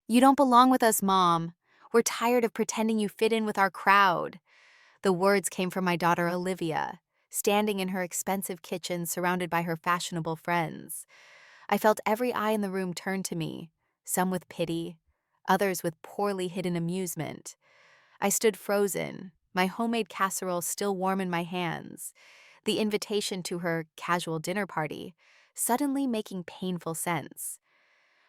"You don't belong with us, Mom. We're tired of pretending you fit in with our crowd." The words came from my daughter Olivia, standing in her expensive kitchen surrounded by her fashionable friends. I felt every eye in the room turn to me, some with pity, others with poorly hidden amusement. I stood frozen, my homemade casserole still warm in my hands, the invitation to her casual dinner party suddenly making painful sense.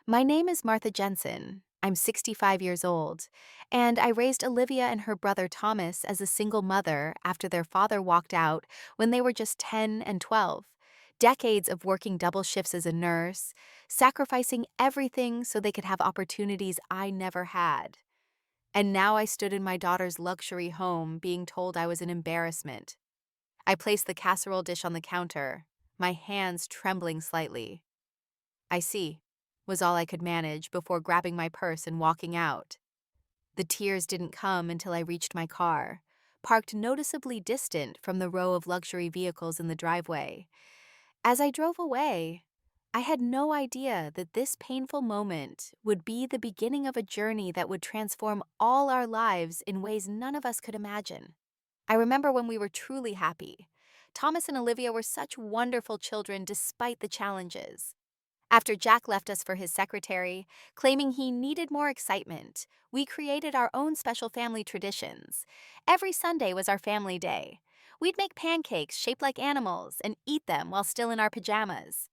My name is Martha Jensen. I'm 65 years old, and I raised Olivia and her brother Thomas as a single mother after their father walked out when they were just 10 and 12. Decades of working double shifts as a nurse, sacrificing everything so they could have opportunities I never had. And now I stood in my daughter's luxury home being told I was an embarrassment. I placed the casserole dish on the counter, my hands trembling slightly. "I see," was all I could manage before grabbing my purse and walking out. The tears didn't come until I reached my car, parked noticeably distant from the row of luxury vehicles in the driveway. As I drove away, I had no idea that this painful moment would be the beginning of a journey that would transform all our lives in ways none of us could imagine. I remember when we were truly happy. Thomas and Olivia were such wonderful children despite the challenges. After Jack left us for his secretary, claiming he needed more excitement, we created our own special family traditions. Every Sunday was our family day. We'd make pancakes shaped like animals and eat them while still in our pajamas.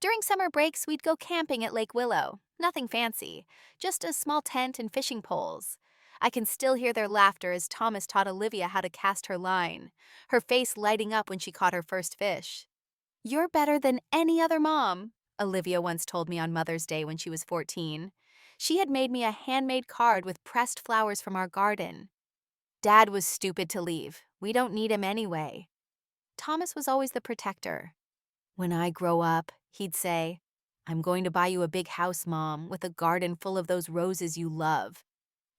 During summer breaks, we'd go camping at Lake Willow. Nothing fancy, just a small tent and fishing poles. I can still hear their laughter as Thomas taught Olivia how to cast her line, her face lighting up when she caught her first fish. "You're better than any other mom," Olivia once told me on Mother's Day when she was 14. She had made me a handmade card with pressed flowers from our garden. "Dad was stupid to leave. We don't need him anyway." Thomas was always the protector. "When I grow up," he'd say, "I'm going to buy you a big house, Mom, with a garden full of those roses you love."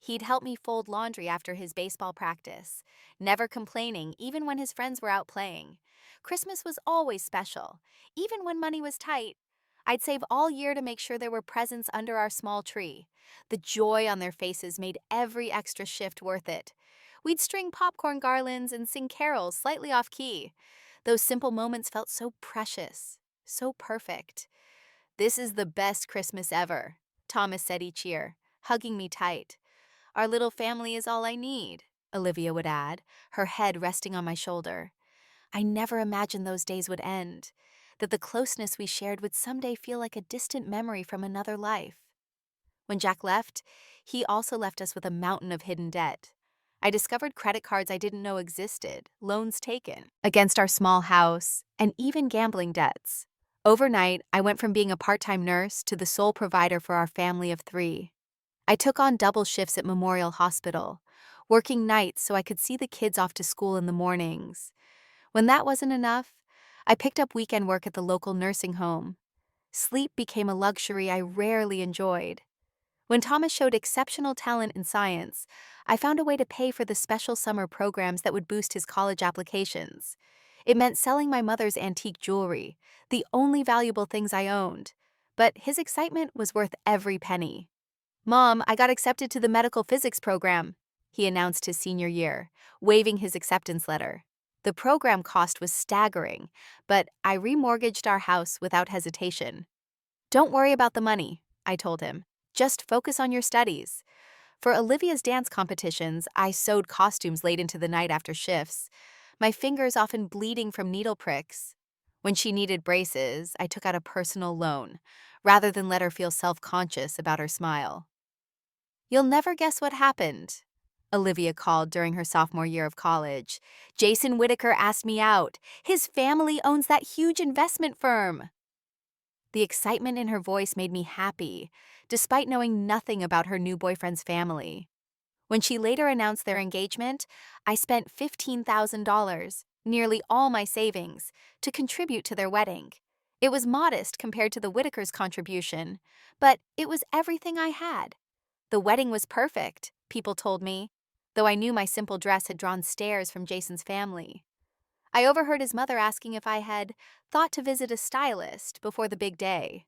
He'd help me fold laundry after his baseball practice, never complaining even when his friends were out playing. Christmas was always special. Even when money was tight, I'd save all year to make sure there were presents under our small tree. The joy on their faces made every extra shift worth it. We'd string popcorn garlands and sing carols slightly off key. Those simple moments felt so precious, so perfect. "This is the best Christmas ever," Thomas said each year, hugging me tight. "Our little family is all I need," Olivia would add, her head resting on my shoulder. I never imagined those days would end, that the closeness we shared would someday feel like a distant memory from another life. When Jack left, he also left us with a mountain of hidden debt. I discovered credit cards I didn't know existed, loans taken against our small house, and even gambling debts. Overnight, I went from being a part-time nurse to the sole provider for our family of 3. I took on double shifts at Memorial Hospital, working nights so I could see the kids off to school in the mornings. When that wasn't enough, I picked up weekend work at the local nursing home. Sleep became a luxury I rarely enjoyed. When Thomas showed exceptional talent in science, I found a way to pay for the special summer programs that would boost his college applications. It meant selling my mother's antique jewelry, the only valuable things I owned. But his excitement was worth every penny. "Mom, I got accepted to the medical physics program," he announced his senior year, waving his acceptance letter. The program cost was staggering, but I remortgaged our house without hesitation. "Don't worry about the money," I told him. "Just focus on your studies." For Olivia's dance competitions, I sewed costumes late into the night after shifts, my fingers often bleeding from needle pricks. When she needed braces, I took out a personal loan, rather than let her feel self-conscious about her smile. "You'll never guess what happened," Olivia called during her sophomore year of college. "Jason Whitaker asked me out. His family owns that huge investment firm." The excitement in her voice made me happy, despite knowing nothing about her new boyfriend's family. When she later announced their engagement, I spent $15,000, nearly all my savings, to contribute to their wedding. It was modest compared to the Whitakers' contribution, but it was everything I had. The wedding was perfect, people told me, though I knew my simple dress had drawn stares from Jason's family. I overheard his mother asking if I had thought to visit a stylist before the big day.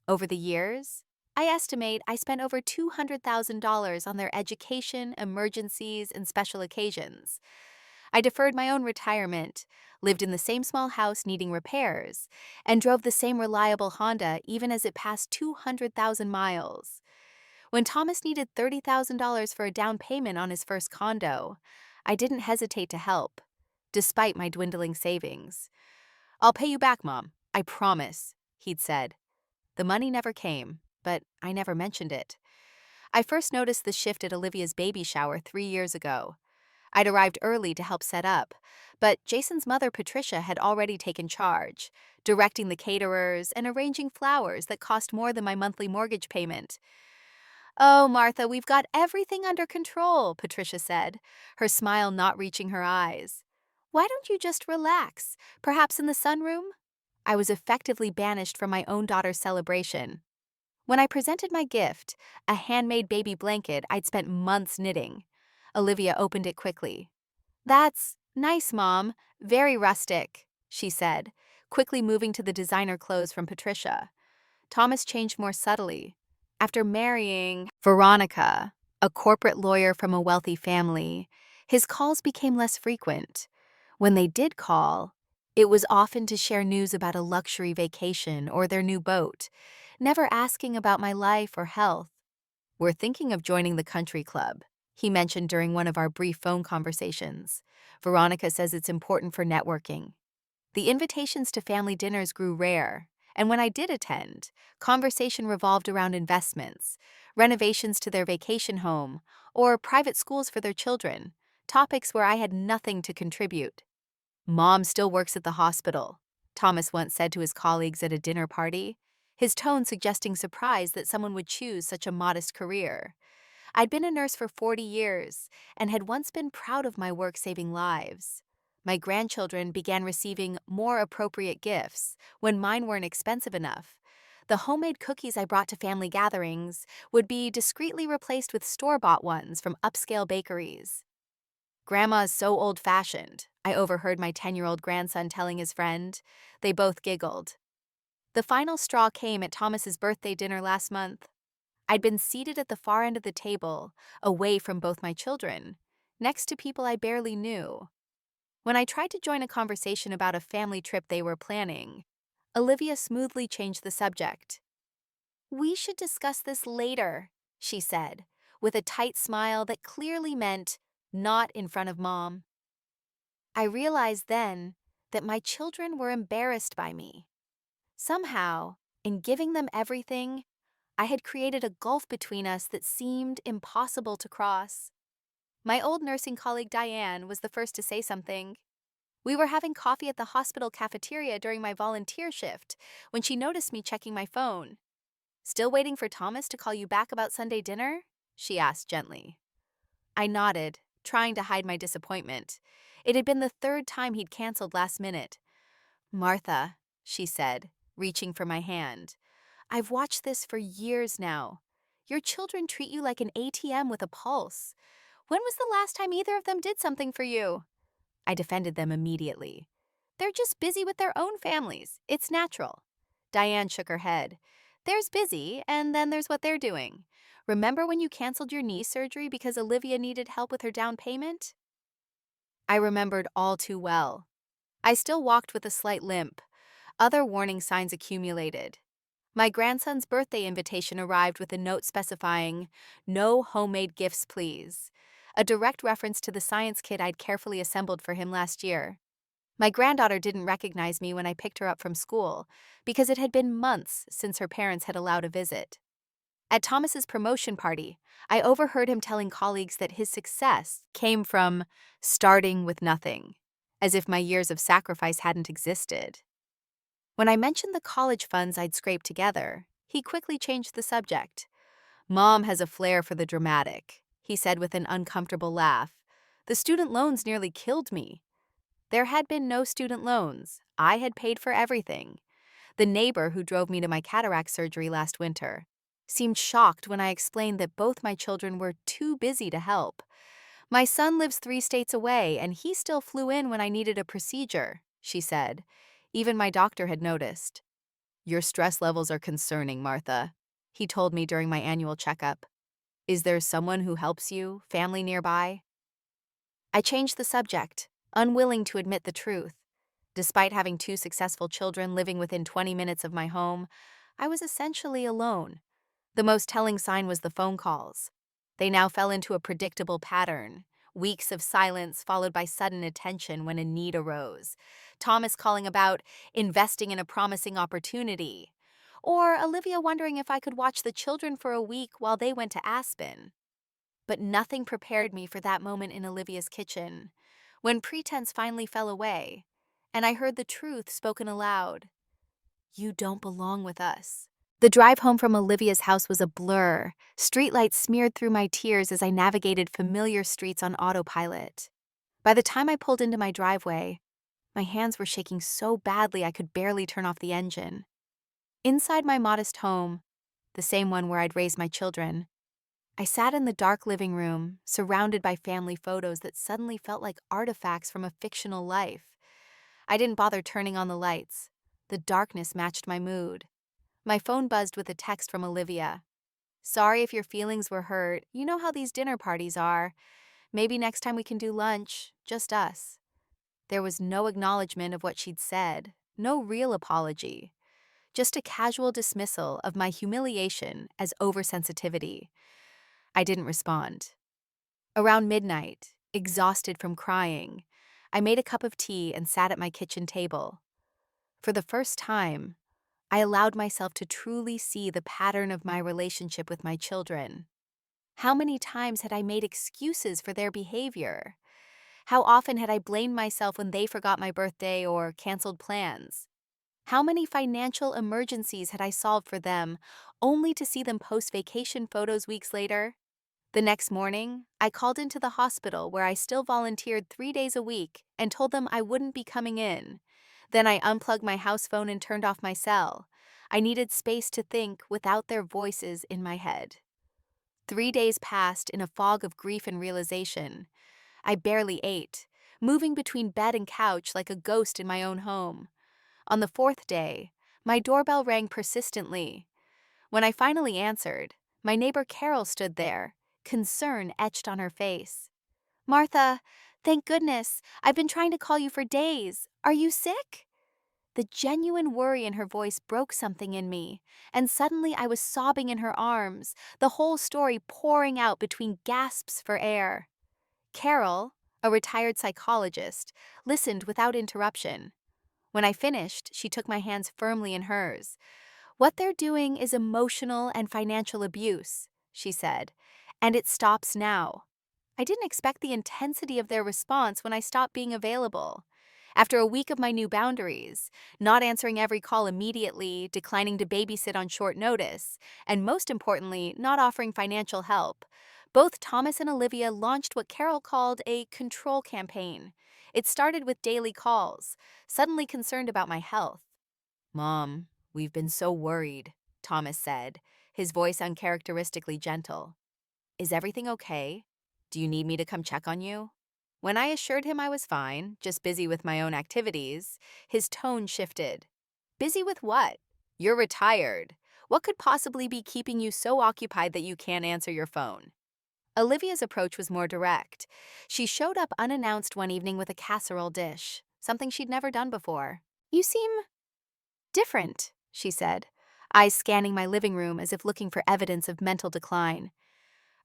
Over the years, I estimate I spent over $200,000 on their education, emergencies, and special occasions. I deferred my own retirement, lived in the same small house needing repairs, and drove the same reliable Honda even as it passed 200,000 miles. When Thomas needed $30,000 for a down payment on his first condo, I didn't hesitate to help, despite my dwindling savings. "I'll pay you back, Mom, I promise," he'd said. The money never came, but I never mentioned it. I first noticed the shift at Olivia's baby shower 3 years ago. I'd arrived early to help set up, but Jason's mother, Patricia, had already taken charge, directing the caterers and arranging flowers that cost more than my monthly mortgage payment. "Oh, Martha, we've got everything under control," Patricia said, her smile not reaching her eyes. "Why don't you just relax, perhaps in the sunroom?" I was effectively banished from my own daughter's celebration. When I presented my gift, a handmade baby blanket I'd spent months knitting, Olivia opened it quickly. "That's nice, Mom. Very rustic," she said, quickly moving to the designer clothes from Patricia. Thomas changed more subtly. After marrying Veronica, a corporate lawyer from a wealthy family, his calls became less frequent. When they did call, it was often to share news about a luxury vacation or their new boat, never asking about my life or health. "We're thinking of joining the country club," he mentioned during one of our brief phone conversations. "Veronica says it's important for networking." The invitations to family dinners grew rare, and when I did attend, conversation revolved around investments, renovations to their vacation home, or private schools for their children, topics where I had nothing to contribute. "Mom still works at the hospital," Thomas once said to his colleagues at a dinner party, his tone suggesting surprise that someone would choose such a modest career. I'd been a nurse for 40 years and had once been proud of my work saving lives. My grandchildren began receiving more appropriate gifts when mine weren't expensive enough. The homemade cookies I brought to family gatherings would be discreetly replaced with store-bought ones from upscale bakeries. "Grandma's so old-fashioned," I overheard my 10-year-old grandson telling his friend. They both giggled. The final straw came at Thomas's birthday dinner last month. I'd been seated at the far end of the table, away from both my children, next to people I barely knew. When I tried to join a conversation about a family trip they were planning, Olivia smoothly changed the subject. "We should discuss this later," she said, with a tight smile that clearly meant, "not in front of Mom." I realized then that my children were embarrassed by me. Somehow, in giving them everything, I had created a gulf between us that seemed impossible to cross. My old nursing colleague Diane was the first to say something. We were having coffee at the hospital cafeteria during my volunteer shift when she noticed me checking my phone. "Still waiting for Thomas to call you back about Sunday dinner?" she asked gently. I nodded, trying to hide my disappointment. It had been the third time he'd canceled last minute. "Martha," she said, reaching for my hand, "I've watched this for years now. Your children treat you like an ATM with a pulse. When was the last time either of them did something for you?" I defended them immediately. "They're just busy with their own families. It's natural." Diane shook her head. "There's busy, and then there's what they're doing. Remember when you canceled your knee surgery because Olivia needed help with her down payment?" I remembered all too well. I still walked with a slight limp. Other warning signs accumulated. My grandson's birthday invitation arrived with a note specifying, "No homemade gifts, please," a direct reference to the science kit I'd carefully assembled for him last year. My granddaughter didn't recognize me when I picked her up from school because it had been months since her parents had allowed a visit. At Thomas's promotion party, I overheard him telling colleagues that his success came from starting with nothing, as if my years of sacrifice hadn't existed. When I mentioned the college funds I'd scraped together, he quickly changed the subject. "Mom has a flair for the dramatic," he said with an uncomfortable laugh. "The student loans nearly killed me." There had been no student loans. I had paid for everything. The neighbor who drove me to my cataract surgery last winter seemed shocked when I explained that both my children were too busy to help. "My son lives 3 states away, and he still flew in when I needed a procedure," she said. Even my doctor had noticed. "Your stress levels are concerning, Martha." he told me during my annual checkup. Is there someone who helps you, family nearby? I changed the subject, unwilling to admit the truth. Despite having two successful children living within 20 minutes of my home, I was essentially alone. The most telling sign was the phone calls. They now fell into a predictable pattern. Weeks of silence followed by sudden attention when a need arose. Thomas calling about investing in a promising opportunity. Or Olivia wondering if I could watch the children for a week while they went to Aspen. But nothing prepared me for that moment in Olivia's kitchen, when pretense finally fell away, and I heard the truth spoken aloud. You don't belong with us. The drive home from Olivia's house was a blur, streetlights smeared through my tears as I navigated familiar streets on autopilot. By the time I pulled into my driveway, my hands were shaking so badly I could barely turn off the engine. Inside my modest home, the same one where I'd raised my children, I sat in the dark living room, surrounded by family photos that suddenly felt like artifacts from a fictional life. I didn't bother turning on the lights. The darkness matched my mood. My phone buzzed with a text from Olivia. Sorry if your feelings were hurt. You know how these dinner parties are. Maybe next time we can do lunch, just us. There was no acknowledgement of what she'd said, no real apology, just a casual dismissal of my humiliation as oversensitivity. I didn't respond. Around midnight, exhausted from crying, I made a cup of tea and sat at my kitchen table. For the first time, I allowed myself to truly see the pattern of my relationship with my children. How many times had I made excuses for their behavior? How often had I blamed myself when they forgot my birthday or canceled plans? How many financial emergencies had I solved for them, only to see them post vacation photos weeks later? The next morning, I called into the hospital where I still volunteered 3 days a week and told them I wouldn't be coming in. Then I unplugged my house phone and turned off my cell. I needed space to think without their voices in my head. 3 days passed in a fog of grief and realization. I barely ate, moving between bed and couch like a ghost in my own home. On the fourth day, my doorbell rang persistently. When I finally answered, my neighbor Carol stood there, concern etched on her face. Martha, thank goodness. I've been trying to call you for days. Are you sick? The genuine worry in her voice broke something in me, and suddenly I was sobbing in her arms, the whole story pouring out between gasps for air. Carol, a retired psychologist, listened without interruption. When I finished, she took my hands firmly in hers. What they're doing is emotional and financial abuse, she said, and it stops now. I didn't expect the intensity of their response when I stopped being available. After a week of my new boundaries, not answering every call immediately, declining to babysit on short notice, and most importantly, not offering financial help, both Thomas and Olivia launched what Carol called a control campaign. It started with daily calls, suddenly concerned about my health. Mom, we've been so worried, Thomas said, his voice uncharacteristically gentle. Is everything okay? Do you need me to come check on you? When I assured him I was fine, just busy with my own activities, his tone shifted. Busy with what? You're retired. What could possibly be keeping you so occupied that you can't answer your phone? Olivia's approach was more direct. She showed up unannounced one evening with a casserole dish, something she'd never done before. You seem different, she said, eyes scanning my living room as if looking for evidence of mental decline.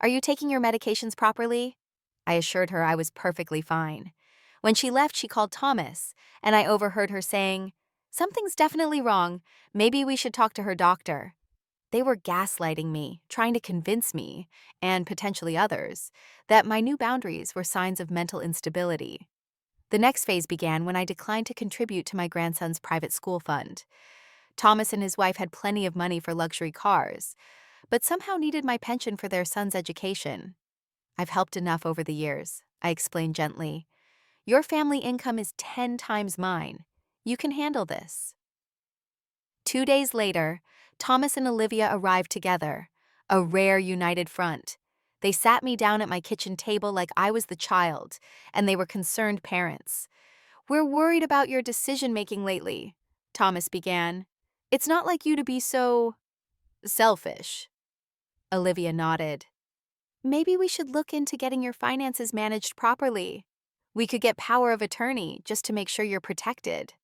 Are you taking your medications properly? I assured her I was perfectly fine. When she left, she called Thomas, and I overheard her saying, Something's definitely wrong. Maybe we should talk to her doctor. They were gaslighting me, trying to convince me, and potentially others, that my new boundaries were signs of mental instability. The next phase began when I declined to contribute to my grandson's private school fund. Thomas and his wife had plenty of money for luxury cars, but somehow needed my pension for their son's education. I've helped enough over the years, I explained gently. Your family income is 10 times mine. You can handle this. 2 days later, Thomas and Olivia arrived together, a rare united front. They sat me down at my kitchen table like I was the child, and they were concerned parents. We're worried about your decision-making lately, Thomas began. It's not like you to be so Selfish. Olivia nodded. Maybe we should look into getting your finances managed properly. We could get power of attorney just to make sure you're protected.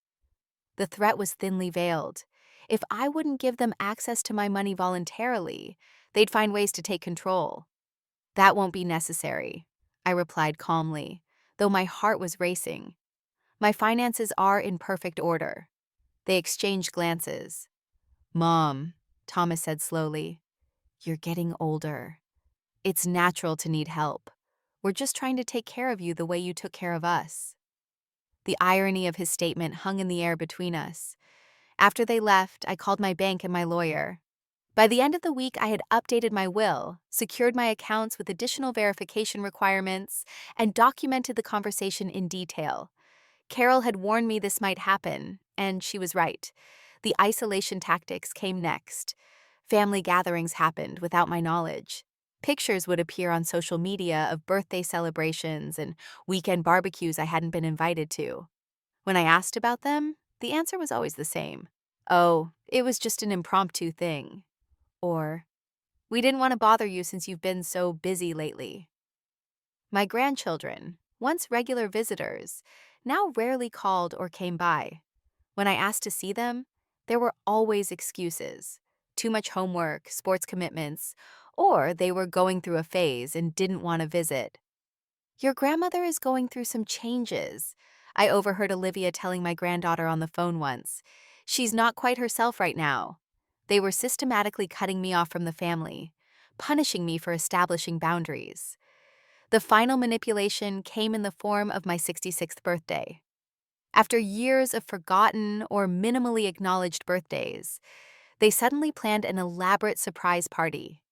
The threat was thinly veiled. If I wouldn't give them access to my money voluntarily, they'd find ways to take control. That won't be necessary, I replied calmly, though my heart was racing. My finances are in perfect order. They exchanged glances. Mom, Thomas said slowly, you're getting older. It's natural to need help. We're just trying to take care of you the way you took care of us. The irony of his statement hung in the air between us. After they left, I called my bank and my lawyer. By the end of the week, I had updated my will, secured my accounts with additional verification requirements, and documented the conversation in detail. Carol had warned me this might happen, and she was right. The isolation tactics came next. Family gatherings happened without my knowledge. Pictures would appear on social media of birthday celebrations and weekend barbecues I hadn't been invited to. When I asked about them, the answer was always the same. Oh, it was just an impromptu thing. Or, we didn't want to bother you since you've been so busy lately. My grandchildren, once regular visitors, now rarely called or came by. When I asked to see them, there were always excuses. Too much homework, sports commitments, or they were going through a phase and didn't want to visit. Your grandmother is going through some changes, I overheard Olivia telling my granddaughter on the phone once. She's not quite herself right now. They were systematically cutting me off from the family, punishing me for establishing boundaries. The final manipulation came in the form of my 66th birthday. After years of forgotten or minimally acknowledged birthdays, they suddenly planned an elaborate surprise party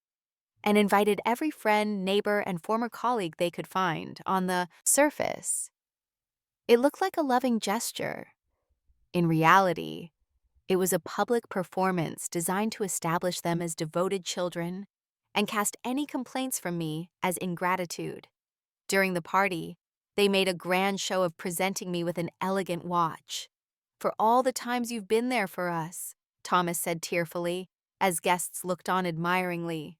and invited every friend, neighbor, and former colleague they could find. On the surface, it looked like a loving gesture. In reality, it was a public performance designed to establish them as devoted children and cast any complaints from me as ingratitude. During the party, they made a grand show of presenting me with an elegant watch. For all the times you've been there for us, Thomas said tearfully, as guests looked on admiringly.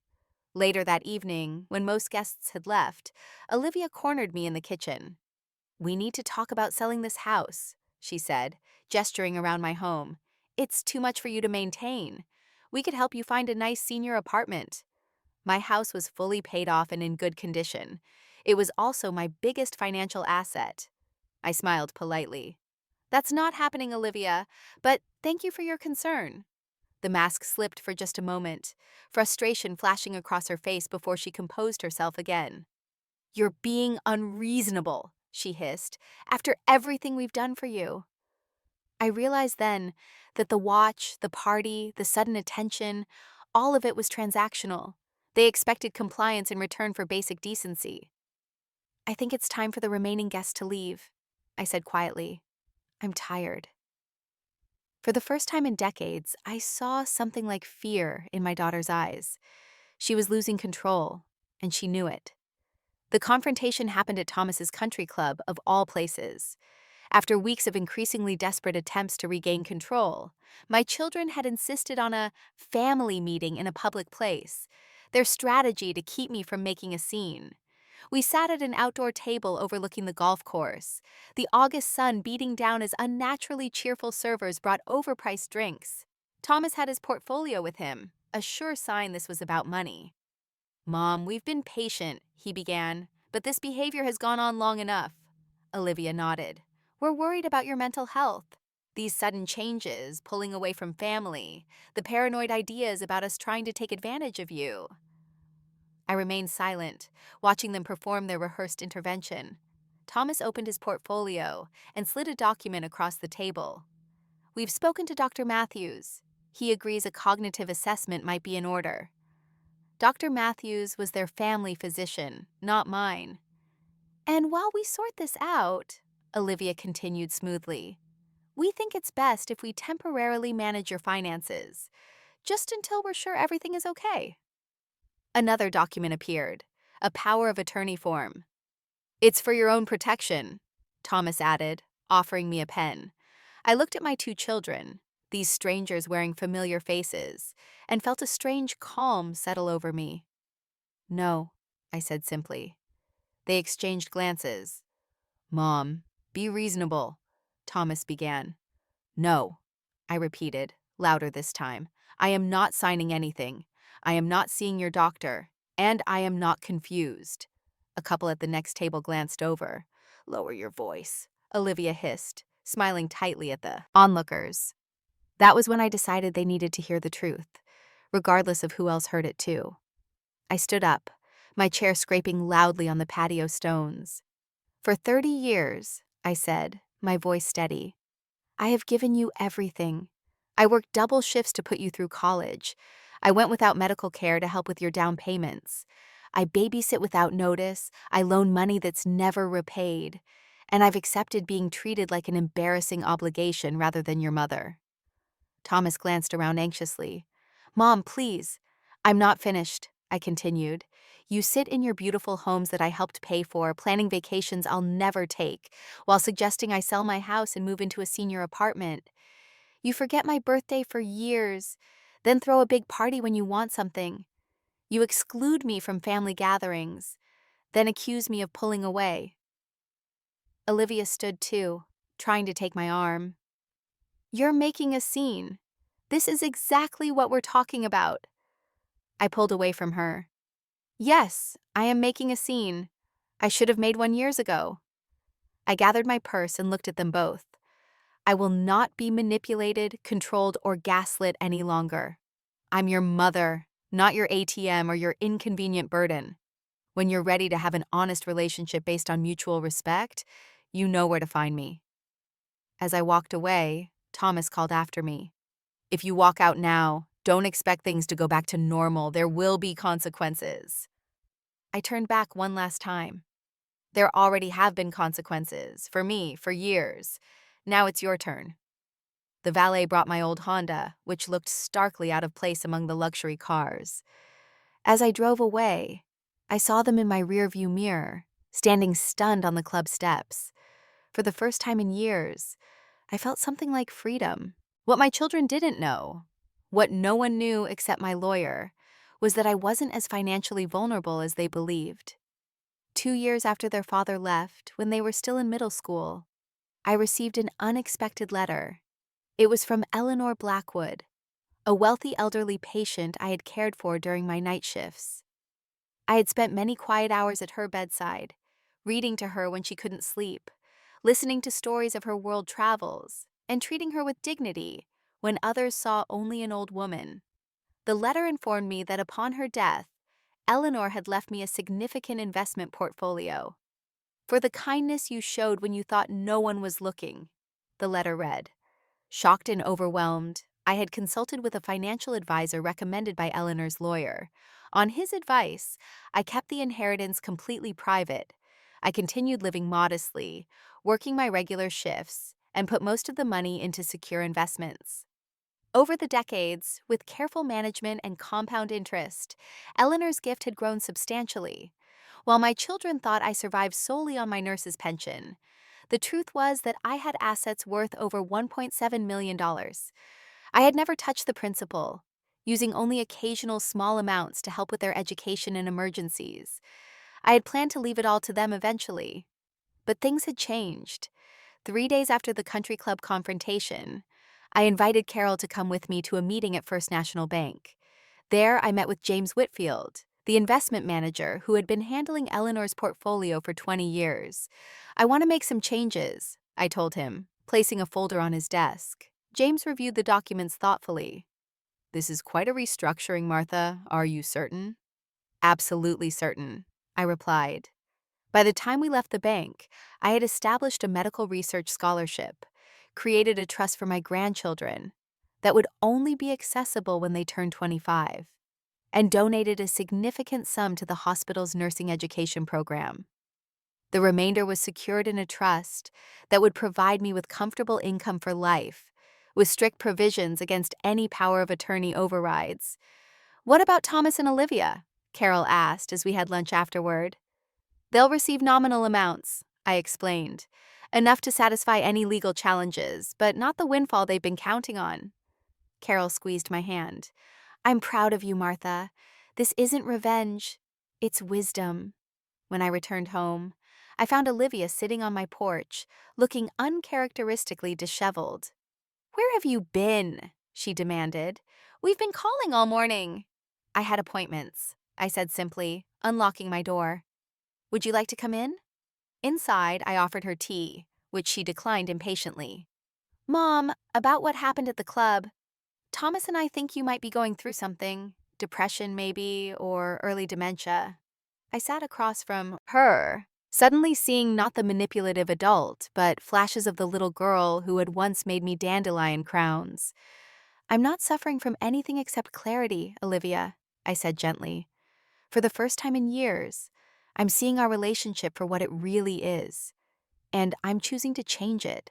Later that evening, when most guests had left, Olivia cornered me in the kitchen. We need to talk about selling this house, she said, gesturing around my home. It's too much for you to maintain. We could help you find a nice senior apartment. My house was fully paid off and in good condition. It was also my biggest financial asset. I smiled politely. That's not happening, Olivia, but thank you for your concern. The mask slipped for just a moment, frustration flashing across her face before she composed herself again. You're being unreasonable, she hissed, after everything we've done for you. I realized then that the watch, the party, the sudden attention, all of it was transactional. They expected compliance in return for basic decency. I think it's time for the remaining guests to leave, I said quietly. I'm tired. For the first time in decades, I saw something like fear in my daughter's eyes. She was losing control, and she knew it. The confrontation happened at Thomas's country club, of all places. After weeks of increasingly desperate attempts to regain control, my children had insisted on a family meeting in a public place, their strategy to keep me from making a scene. We sat at an outdoor table overlooking the golf course, the August sun beating down as unnaturally cheerful servers brought overpriced drinks. Thomas had his portfolio with him, a sure sign this was about money. Mom, we've been patient, he began, but this behavior has gone on long enough. Olivia nodded. We're worried about your mental health. These sudden changes, pulling away from family, the paranoid ideas about us trying to take advantage of you. I remained silent, watching them perform their rehearsed intervention. Thomas opened his portfolio and slid a document across the table. We've spoken to Dr. Matthews. He agrees a cognitive assessment might be in order. Dr. Matthews was their family physician, not mine. And while we sort this out, Olivia continued smoothly, we think it's best if we temporarily manage your finances, just until we're sure everything is okay. Another document appeared, a power of attorney form. It's for your own protection, Thomas added, offering me a pen. I looked at my two children. these strangers wearing familiar faces, and felt a strange calm settle over me. "No," I said simply. They exchanged glances. "Mom, be reasonable," Thomas began. "No," I repeated, louder this time. "I am not signing anything. I am not seeing your doctor. And I am not confused." A couple at the next table glanced over. "Lower your voice," Olivia hissed, smiling tightly at the onlookers. That was when I decided they needed to hear the truth, regardless of who else heard it too. I stood up, my chair scraping loudly on the patio stones. "For 30 years," I said, my voice steady, "I have given you everything. I worked double shifts to put you through college. I went without medical care to help with your down payments. I babysit without notice. I loan money that's never repaid. And I've accepted being treated like an embarrassing obligation rather than your mother." Thomas glanced around anxiously. "Mom, please." "I'm not finished," I continued. "You sit in your beautiful homes that I helped pay for, planning vacations I'll never take, while suggesting I sell my house and move into a senior apartment. You forget my birthday for years, then throw a big party when you want something. You exclude me from family gatherings, then accuse me of pulling away." Olivia stood too, trying to take my arm. "You're making a scene. This is exactly what we're talking about." I pulled away from her. "Yes, I am making a scene. I should have made one years ago." I gathered my purse and looked at them both. "I will not be manipulated, controlled, or gaslit any longer. I'm your mother, not your ATM or your inconvenient burden. When you're ready to have an honest relationship based on mutual respect, you know where to find me." As I walked away, Thomas called after me. "If you walk out now, don't expect things to go back to normal. There will be consequences." I turned back one last time. "There already have been consequences, for me, for years. Now it's your turn." The valet brought my old Honda, which looked starkly out of place among the luxury cars. As I drove away, I saw them in my rearview mirror, standing stunned on the club steps. For the first time in years, I felt something like freedom. What my children didn't know, what no one knew except my lawyer, was that I wasn't as financially vulnerable as they believed. 2 years after their father left, when they were still in middle school, I received an unexpected letter. It was from Eleanor Blackwood, a wealthy elderly patient I had cared for during my night shifts. I had spent many quiet hours at her bedside, reading to her when she couldn't sleep, listening to stories of her world travels, and treating her with dignity when others saw only an old woman. The letter informed me that upon her death, Eleanor had left me a significant investment portfolio. "For the kindness you showed when you thought no one was looking," the letter read. Shocked and overwhelmed, I had consulted with a financial advisor recommended by Eleanor's lawyer. On his advice, I kept the inheritance completely private. I continued living modestly, working my regular shifts, and put most of the money into secure investments. Over the decades, with careful management and compound interest, Eleanor's gift had grown substantially. While my children thought I survived solely on my nurse's pension, the truth was that I had assets worth over $1.7 million. I had never touched the principal, using only occasional small amounts to help with their education and emergencies. I had planned to leave it all to them eventually. But things had changed. 3 days after the country club confrontation, I invited Carol to come with me to a meeting at First National Bank. There, I met with James Whitfield, the investment manager who had been handling Eleanor's portfolio for 20 years. "I want to make some changes," I told him, placing a folder on his desk. James reviewed the documents thoughtfully. "This is quite a restructuring, Martha. Are you certain?" "Absolutely certain," I replied. By the time we left the bank, I had established a medical research scholarship, created a trust for my grandchildren that would only be accessible when they turned 25, and donated a significant sum to the hospital's nursing education program. The remainder was secured in a trust that would provide me with comfortable income for life, with strict provisions against any power of attorney overrides. "What about Thomas and Olivia?" Carol asked as we had lunch afterward. "They'll receive nominal amounts," I explained. "Enough to satisfy any legal challenges, but not the windfall they've been counting on. Carol squeezed my hand. I'm proud of you, Martha. This isn't revenge, it's wisdom. When I returned home, I found Olivia sitting on my porch, looking uncharacteristically disheveled. Where have you been? She demanded. We've been calling all morning. I had appointments, I said simply, unlocking my door. Would you like to come in? Inside, I offered her tea, which she declined impatiently. Mom, about what happened at the club. Thomas and I think you might be going through something. Depression, maybe, or early dementia. I sat across from her, suddenly seeing not the manipulative adult, but flashes of the little girl who had once made me dandelion crowns. I'm not suffering from anything except clarity, Olivia, I said gently. For the first time in years, I'm seeing our relationship for what it really is, and I'm choosing to change it.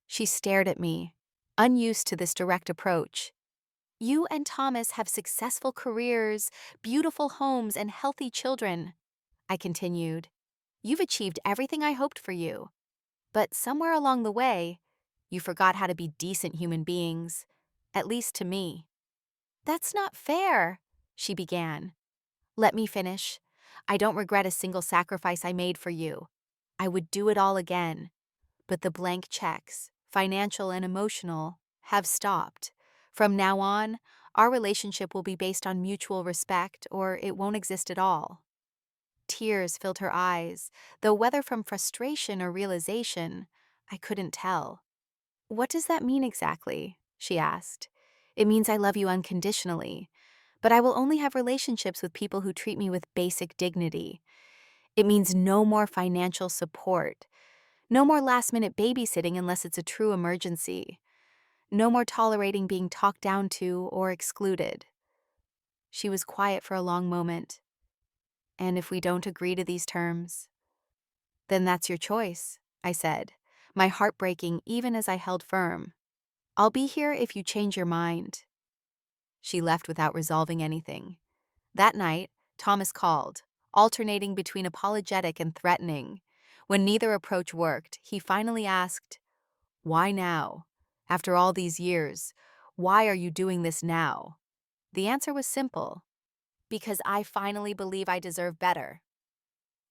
She stared at me, unused to this direct approach. You and Thomas have successful careers, beautiful homes, and healthy children, I continued. You've achieved everything I hoped for you. But somewhere along the way, you forgot how to be decent human beings, at least to me. That's not fair, she began. Let me finish. I don't regret a single sacrifice I made for you. I would do it all again. But the blank checks, financial and emotional, have stopped. From now on, our relationship will be based on mutual respect, or it won't exist at all. Tears filled her eyes, though whether from frustration or realization, I couldn't tell. What does that mean exactly? She asked. It means I love you unconditionally, but I will only have relationships with people who treat me with basic dignity. It means no more financial support, no more last-minute babysitting unless it's a true emergency, no more tolerating being talked down to or excluded. She was quiet for a long moment. And if we don't agree to these terms, then that's your choice, I said, my heart breaking even as I held firm. I'll be here if you change your mind. She left without resolving anything. That night, Thomas called, alternating between apologetic and threatening. When neither approach worked, he finally asked, Why now? After all these years, why are you doing this now? The answer was simple. Because I finally believe I deserve better.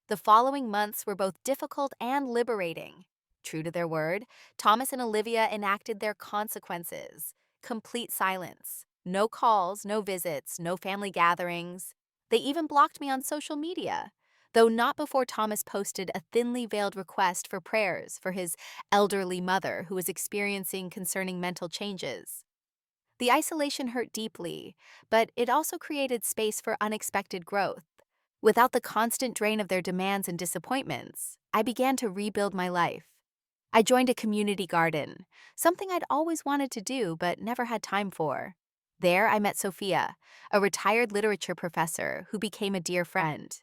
The following months were both difficult and liberating. True to their word, Thomas and Olivia enacted their consequences. Complete silence. No calls, no visits, no family gatherings. They even blocked me on social media, though not before Thomas posted a thinly veiled request for prayers for his elderly mother who was experiencing concerning mental changes. The isolation hurt deeply, but it also created space for unexpected growth. Without the constant drain of their demands and disappointments, I began to rebuild my life. I joined a community garden, something I'd always wanted to do but never had time for. There, I met Sophia, a retired literature professor who became a dear friend.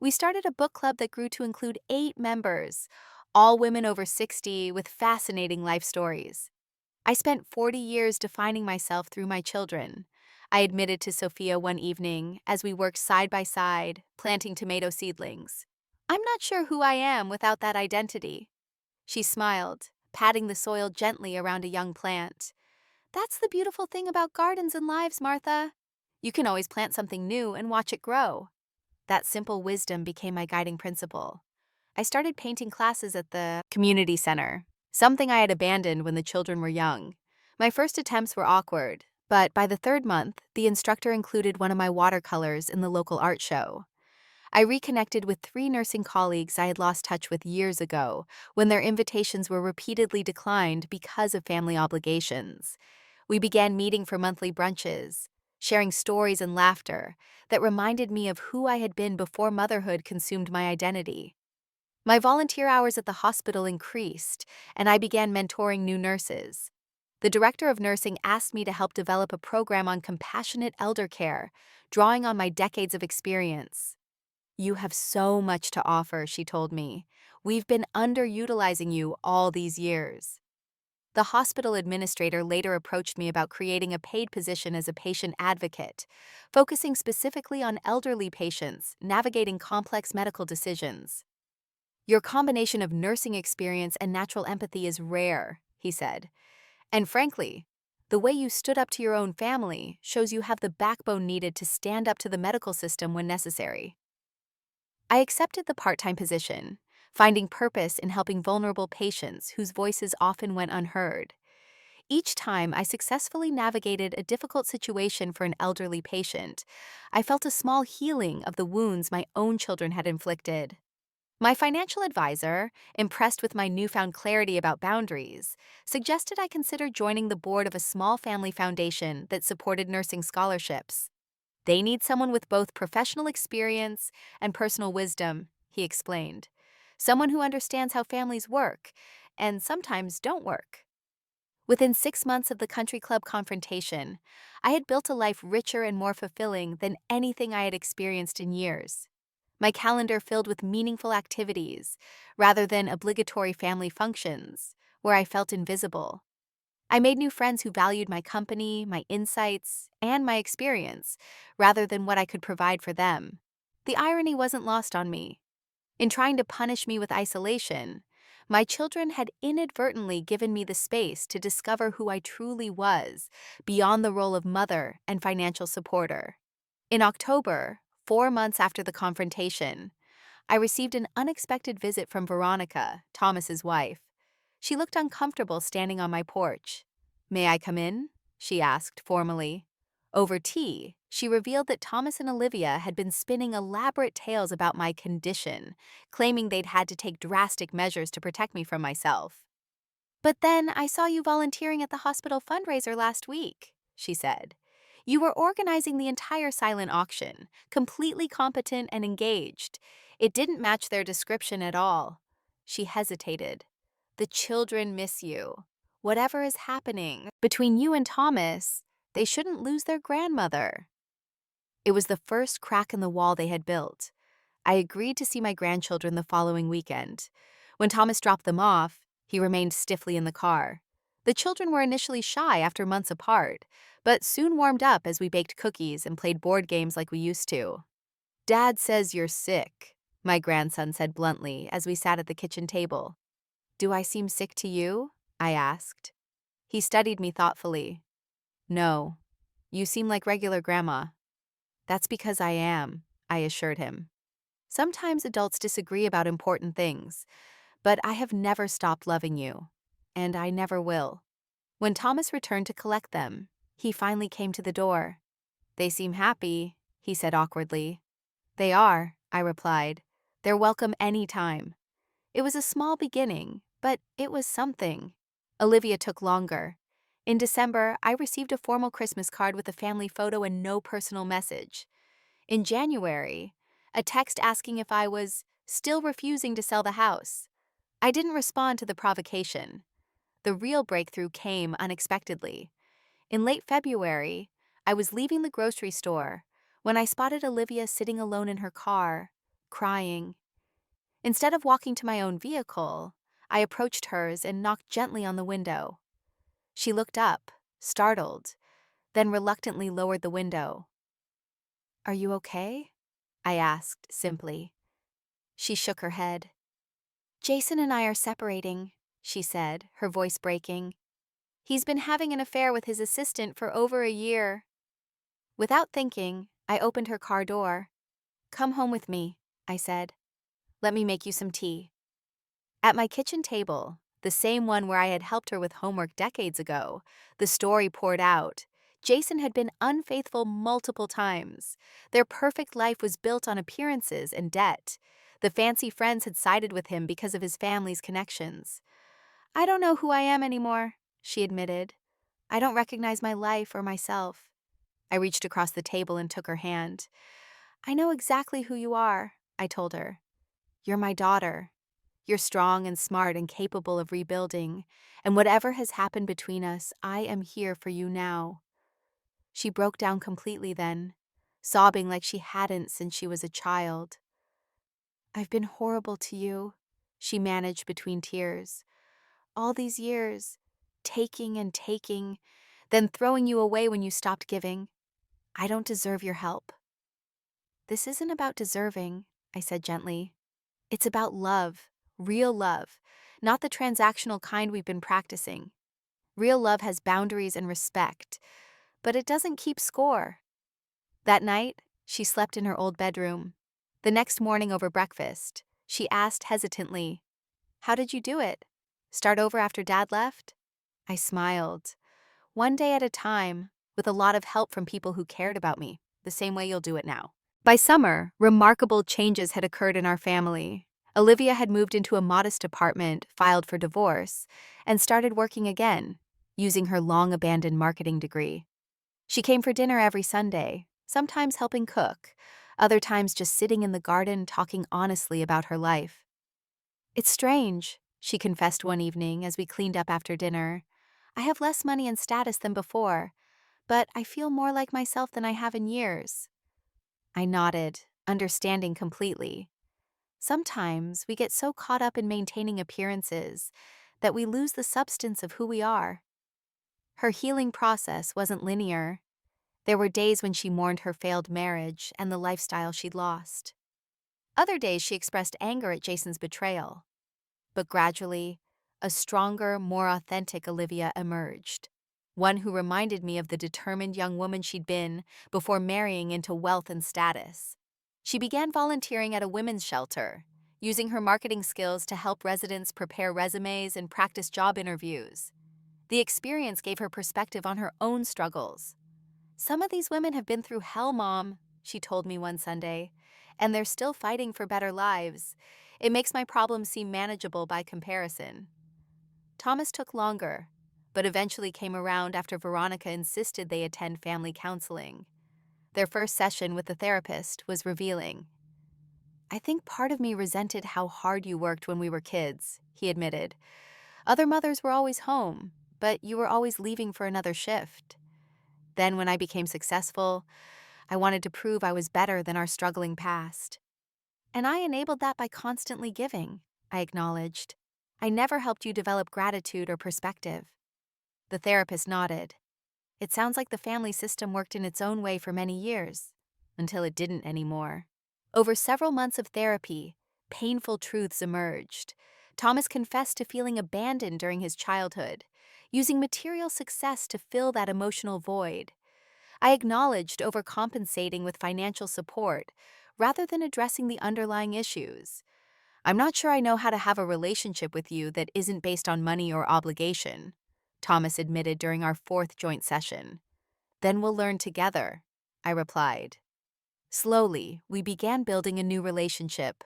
We started a book club that grew to include 8 members, all women over 60 with fascinating life stories. I spent 40 years defining myself through my children, I admitted to Sophia one evening as we worked side by side, planting tomato seedlings. I'm not sure who I am without that identity. She smiled, patting the soil gently around a young plant. That's the beautiful thing about gardens and lives, Martha. You can always plant something new and watch it grow. That simple wisdom became my guiding principle. I started painting classes at the community center, something I had abandoned when the children were young. My first attempts were awkward, but by the 3rd month, the instructor included one of my watercolors in the local art show. I reconnected with 3 nursing colleagues I had lost touch with years ago when their invitations were repeatedly declined because of family obligations. We began meeting for monthly brunches, sharing stories and laughter that reminded me of who I had been before motherhood consumed my identity. My volunteer hours at the hospital increased, and I began mentoring new nurses. The director of nursing asked me to help develop a program on compassionate elder care, drawing on my decades of experience. You have so much to offer, she told me. We've been underutilizing you all these years. The hospital administrator later approached me about creating a paid position as a patient advocate, focusing specifically on elderly patients navigating complex medical decisions. Your combination of nursing experience and natural empathy is rare, he said. And frankly, The way you stood up to your own family shows you have the backbone needed to stand up to the medical system when necessary. I accepted the part-time position, finding purpose in helping vulnerable patients whose voices often went unheard. Each time I successfully navigated a difficult situation for an elderly patient, I felt a small healing of the wounds my own children had inflicted. My financial advisor, impressed with my newfound clarity about boundaries, suggested I consider joining the board of a small family foundation that supported nursing scholarships. They need someone with both professional experience and personal wisdom, he explained. Someone who understands how families work, and sometimes don't work. Within 6 months of the country club confrontation, I had built a life richer and more fulfilling than anything I had experienced in years. My calendar filled with meaningful activities, rather than obligatory family functions, where I felt invisible. I made new friends who valued my company, my insights, and my experience, rather than what I could provide for them. The irony wasn't lost on me. In trying to punish me with isolation, my children had inadvertently given me the space to discover who I truly was, beyond the role of mother and financial supporter. In October, 4 months after the confrontation, I received an unexpected visit from Veronica, Thomas's wife. She looked uncomfortable standing on my porch. "May I come in?" she asked formally. Over tea, she revealed that Thomas and Olivia had been spinning elaborate tales about my condition, claiming they'd had to take drastic measures to protect me from myself. "But then I saw you volunteering at the hospital fundraiser last week," she said. "You were organizing the entire silent auction, completely competent and engaged. It didn't match their description at all." She hesitated. "The children miss you. Whatever is happening between you and Thomas, they shouldn't lose their grandmother." It was the first crack in the wall they had built. I agreed to see my grandchildren the following weekend. When Thomas dropped them off, he remained stiffly in the car. The children were initially shy after months apart, but soon warmed up as we baked cookies and played board games like we used to. "Dad says you're sick," my grandson said bluntly as we sat at the kitchen table. "Do I seem sick to you?" I asked. He studied me thoughtfully. "No, you seem like regular grandma." "That's because I am," I assured him. "Sometimes adults disagree about important things, but I have never stopped loving you, and I never will." When Thomas returned to collect them, he finally came to the door. "They seem happy," he said awkwardly. "They are," I replied. "They're welcome any time." It was a small beginning, but it was something. Olivia took longer. In December, I received a formal Christmas card with a family photo and no personal message. In January, a text asking if I was still refusing to sell the house. I didn't respond to the provocation. The real breakthrough came unexpectedly. In late February, I was leaving the grocery store when I spotted Olivia sitting alone in her car, crying. Instead of walking to my own vehicle, I approached hers and knocked gently on the window. She looked up, startled, then reluctantly lowered the window. "Are you okay?" I asked simply. She shook her head. "Jason and I are separating," she said, her voice breaking. "He's been having an affair with his assistant for over a year." Without thinking, I opened her car door. "Come home with me," I said. "Let me make you some tea." At my kitchen table, the same one where I had helped her with homework decades ago, the story poured out. Jason had been unfaithful multiple times. Their perfect life was built on appearances and debt. The fancy friends had sided with him because of his family's connections. "I don't know who I am anymore," she admitted. "I don't recognize my life or myself." I reached across the table and took her hand. "I know exactly who you are," I told her. "You're my daughter. You're strong and smart and capable of rebuilding, and whatever has happened between us, I am here for you now." She broke down completely then, sobbing like she hadn't since she was a child. "I've been horrible to you," she managed between tears. "All these years, taking and taking, then throwing you away when you stopped giving. I don't deserve your help." "This isn't about deserving," I said gently. "It's about love, real love, not the transactional kind we've been practicing. Real love has boundaries and respect, but it doesn't keep score. That night, she slept in her old bedroom. The next morning over breakfast, she asked hesitantly, "How did you do it? Start over after Dad left?" I smiled. One day at a time, with a lot of help from people who cared about me, the same way you'll do it now. By summer, remarkable changes had occurred in our family. Olivia had moved into a modest apartment, filed for divorce, and started working again, using her long-abandoned marketing degree. She came for dinner every Sunday, sometimes helping cook, other times just sitting in the garden talking honestly about her life. "It's strange," she confessed one evening as we cleaned up after dinner. "I have less money and status than before, but I feel more like myself than I have in years." I nodded, understanding completely. Sometimes we get so caught up in maintaining appearances that we lose the substance of who we are. Her healing process wasn't linear. There were days when she mourned her failed marriage and the lifestyle she'd lost. Other days she expressed anger at Jason's betrayal. But gradually, a stronger, more authentic Olivia emerged. One who reminded me of the determined young woman she'd been before marrying into wealth and status. She began volunteering at a women's shelter, using her marketing skills to help residents prepare resumes and practice job interviews. The experience gave her perspective on her own struggles. "Some of these women have been through hell, Mom," she told me one Sunday, "and they're still fighting for better lives. It makes my problems seem manageable by comparison." Thomas took longer, but eventually came around after Veronica insisted they attend family counseling. Their first session with the therapist was revealing. "I think part of me resented how hard you worked when we were kids," he admitted. "Other mothers were always home, but you were always leaving for another shift. Then when I became successful, I wanted to prove I was better than our struggling past. And I enabled that by constantly giving," I acknowledged. "I never helped you develop gratitude or perspective." The therapist nodded. "It sounds like the family system worked in its own way for many years, until it didn't anymore." Over several months of therapy, painful truths emerged. Thomas confessed to feeling abandoned during his childhood, using material success to fill that emotional void. I acknowledged overcompensating with financial support rather than addressing the underlying issues. "I'm not sure I know how to have a relationship with you that isn't based on money or obligation," Thomas admitted during our fourth joint session. "Then we'll learn together," I replied. Slowly, we began building a new relationship.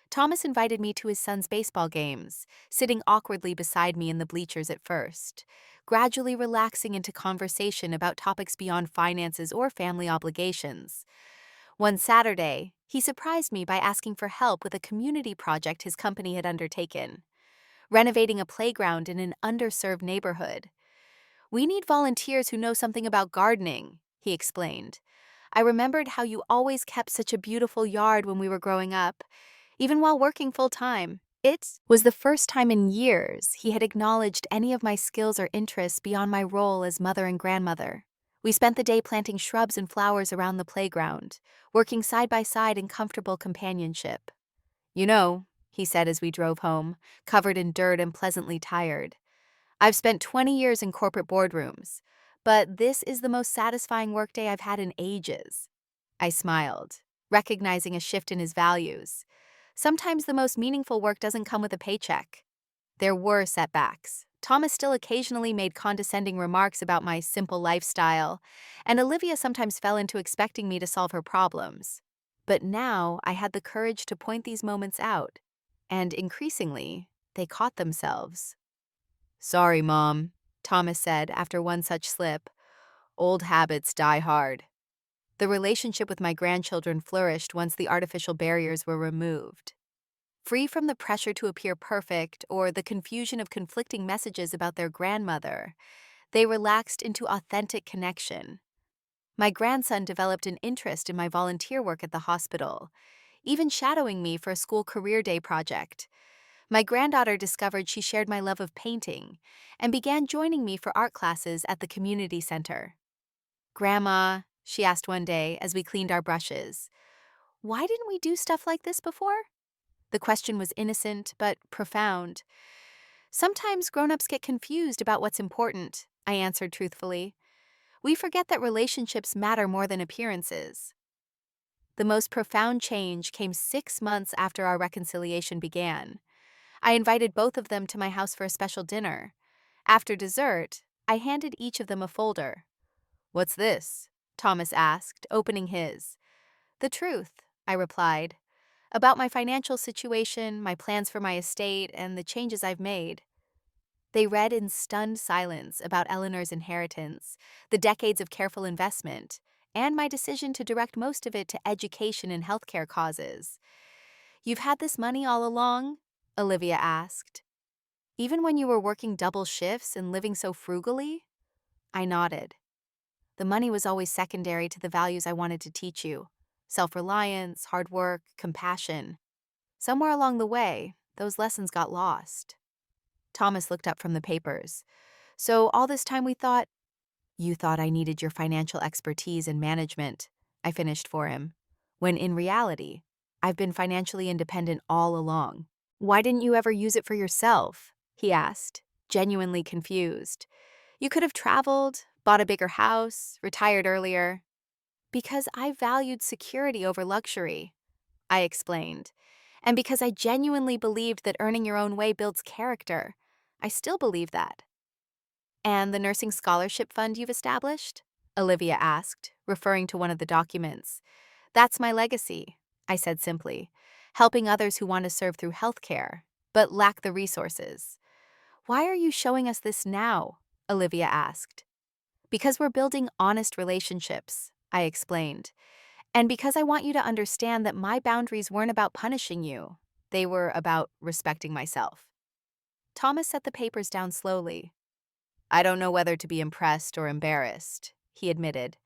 Thomas invited me to his son's baseball games, sitting awkwardly beside me in the bleachers at first, gradually relaxing into conversation about topics beyond finances or family obligations. One Saturday, he surprised me by asking for help with a community project his company had undertaken, renovating a playground in an underserved neighborhood. "We need volunteers who know something about gardening," he explained. "I remembered how you always kept such a beautiful yard when we were growing up, even while working full-time." It was the first time in years he had acknowledged any of my skills or interests beyond my role as mother and grandmother. We spent the day planting shrubs and flowers around the playground, working side by side in comfortable companionship. "You know," he said as we drove home, covered in dirt and pleasantly tired, "I've spent 20 years in corporate boardrooms, but this is the most satisfying workday I've had in ages." I smiled, recognizing a shift in his values. Sometimes the most meaningful work doesn't come with a paycheck. There were setbacks. Thomas still occasionally made condescending remarks about my simple lifestyle, and Olivia sometimes fell into expecting me to solve her problems. But now I had the courage to point these moments out, and increasingly, they caught themselves. "Sorry, Mom," Thomas said after one such slip. "Old habits die hard." The relationship with my grandchildren flourished once the artificial barriers were removed. Free from the pressure to appear perfect or the confusion of conflicting messages about their grandmother, they relaxed into authentic connection. My grandson developed an interest in my volunteer work at the hospital, even shadowing me for a school career day project. My granddaughter discovered she shared my love of painting and began joining me for art classes at the community center. "Grandma," she asked one day as we cleaned our brushes, "why didn't we do stuff like this before?" The question was innocent but profound. Sometimes grown-ups get confused about what's important, I answered truthfully. We forget that relationships matter more than appearances. The most profound change came 6 months after our reconciliation began. I invited both of them to my house for a special dinner. After dessert, I handed each of them a folder. "What's this?" Thomas asked, opening his. "The truth," I replied, "about my financial situation, my plans for my estate, and the changes I've made." They read in stunned silence about Eleanor's inheritance, the decades of careful investment, and my decision to direct most of it to education and healthcare causes. "You've had this money all along?" Olivia asked. "Even when you were working double shifts and living so frugally?" I nodded. "The money was always secondary to the values I wanted to teach you: self-reliance, hard work, compassion. Somewhere along the way, those lessons got lost." Thomas looked up from the papers. "So all this time we thought—" "You thought I needed your financial expertise and management," I finished for him, "when in reality, I've been financially independent all along." "Why didn't you ever use it for yourself?" he asked, genuinely confused. "You could have traveled, bought a bigger house, retired earlier." "Because I valued security over luxury," I explained, "and because I genuinely believed that earning your own way builds character. I still believe that." "And the nursing scholarship fund you've established?" Olivia asked, referring to one of the documents. "That's my legacy," I said simply, "helping others who want to serve through healthcare, but lack the resources." "Why are you showing us this now?" Olivia asked. "Because we're building honest relationships," I explained, "and because I want you to understand that my boundaries weren't about punishing you. They were about respecting myself." Thomas set the papers down slowly. "I don't know whether to be impressed or embarrassed," he admitted.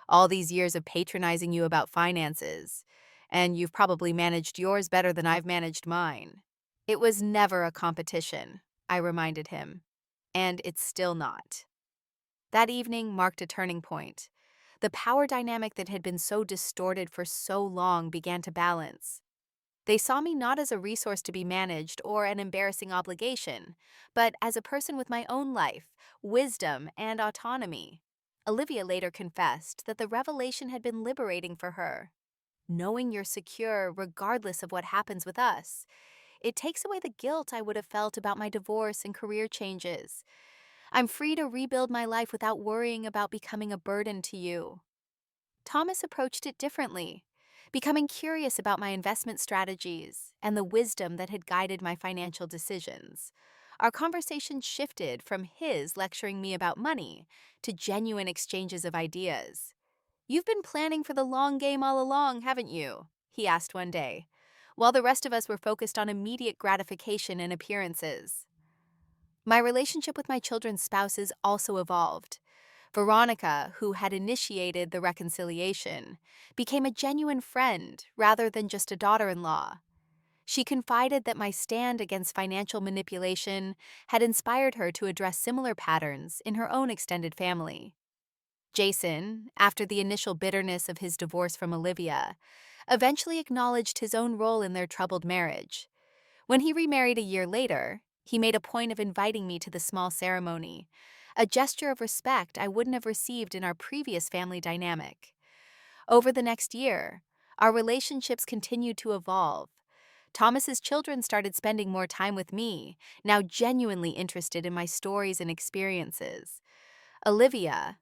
"All these years of patronizing you about finances, and you've probably managed yours better than I've managed mine." "It was never a competition," I reminded him, "and it's still not." That evening marked a turning point. The power dynamic that had been so distorted for so long began to balance. They saw me not as a resource to be managed or an embarrassing obligation, but as a person with my own life, wisdom, and autonomy. Olivia later confessed that the revelation had been liberating for her. "Knowing you're secure regardless of what happens with us, it takes away the guilt I would have felt about my divorce and career changes. I'm free to rebuild my life without worrying about becoming a burden to you." Thomas approached it differently, becoming curious about my investment strategies and the wisdom that had guided my financial decisions. Our conversation shifted from his lecturing me about money to genuine exchanges of ideas. "You've been planning for the long game all along, haven't you?" he asked one day, while the rest of us were focused on immediate gratification and appearances. My relationship with my children's spouses also evolved. Veronica, who had initiated the reconciliation, became a genuine friend rather than just a daughter-in-law. She confided that my stand against financial manipulation had inspired her to address similar patterns in her own extended family. Jason, after the initial bitterness of his divorce from Olivia, eventually acknowledged his own role in their troubled marriage. When he remarried a year later, he made a point of inviting me to the small ceremony, a gesture of respect I wouldn't have received in our previous family dynamic. Over the next year, our relationships continued to evolve. Thomas's children started spending more time with me, now genuinely interested in my stories and experiences. Olivia,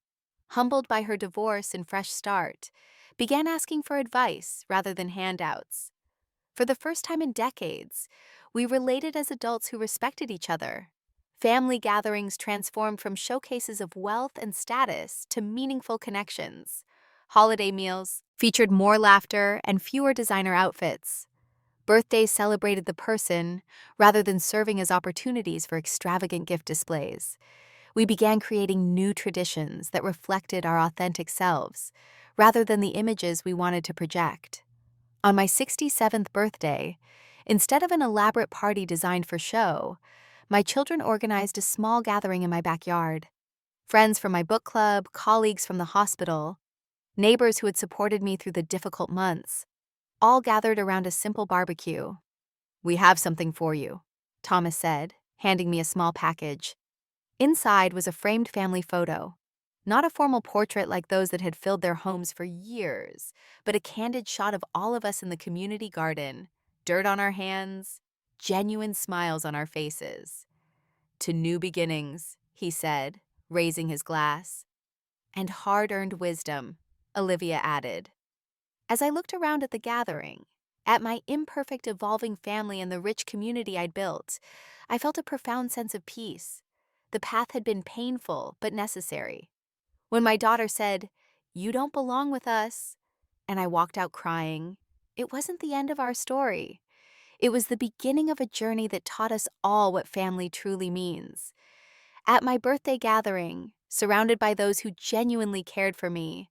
humbled by her divorce and fresh start, began asking for advice rather than handouts. For the first time in decades, we related as adults who respected each other. Family gatherings transformed from showcases of wealth and status to meaningful connections. Holiday meals featured more laughter and fewer designer outfits. Birthdays celebrated the person rather than serving as opportunities for extravagant gift displays. We began creating new traditions that reflected our authentic selves, rather than the images we wanted to project. On my 67th birthday, instead of an elaborate party designed for show, my children organized a small gathering in my backyard. Friends from my book club, colleagues from the hospital, neighbors who had supported me through the difficult months, all gathered around a simple barbecue. "We have something for you," Thomas said, handing me a small package. Inside was a framed family photo. Not a formal portrait like those that had filled their homes for years, but a candid shot of all of us in the community garden, dirt on our hands, genuine smiles on our faces. "To new beginnings," he said, raising his glass. "And hard-earned wisdom," Olivia added. As I looked around at the gathering, at my imperfect evolving family and the rich community I'd built, I felt a profound sense of peace. The path had been painful but necessary. When my daughter said, "You don't belong with us," and I walked out crying, it wasn't the end of our story. It was the beginning of a journey that taught us all what family truly means. At my birthday gathering, surrounded by those who genuinely cared for me,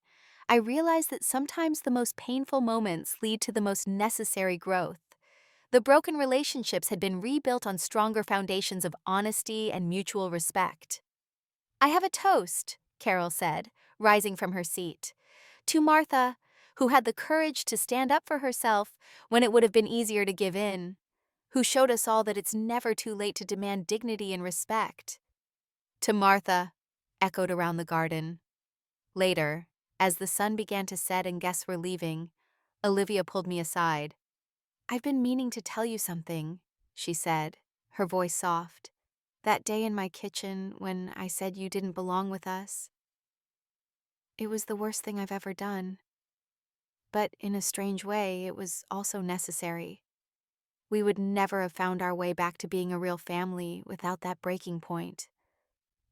I realized that sometimes the most painful moments lead to the most necessary growth. The broken relationships had been rebuilt on stronger foundations of honesty and mutual respect. "I have a toast," Carol said, rising from her seat, "to Martha, who had the courage to stand up for herself when it would have been easier to give in, who showed us all that it's never too late to demand dignity and respect." "To Martha," echoed around the garden. Later, as the sun began to set and guests were leaving, Olivia pulled me aside. "I've been meaning to tell you something," she said, her voice soft. "That day in my kitchen when I said you didn't belong with us. It was the worst thing I've ever done. But in a strange way, it was also necessary. We would never have found our way back to being a real family without that breaking point."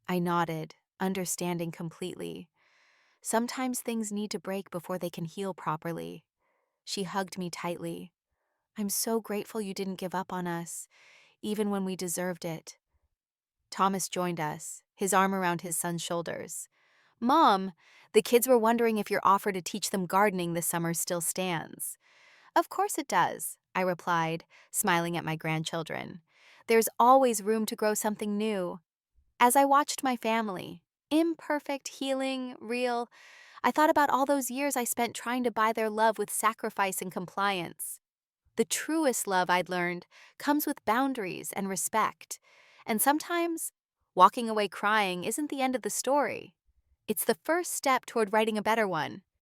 I nodded, understanding completely. Sometimes things need to break before they can heal properly. She hugged me tightly. "I'm so grateful you didn't give up on us, even when we deserved it." Thomas joined us, his arm around his son's shoulders. "Mom, the kids were wondering if your offer to teach them gardening this summer still stands." "Of course it does," I replied, smiling at my grandchildren. "There's always room to grow something new." As I watched my family, imperfect, healing, real, I thought about all those years I spent trying to buy their love with sacrifice and compliance. The truest love, I'd learned, comes with boundaries and respect. And sometimes, walking away crying isn't the end of the story. It's the first step toward writing a better one.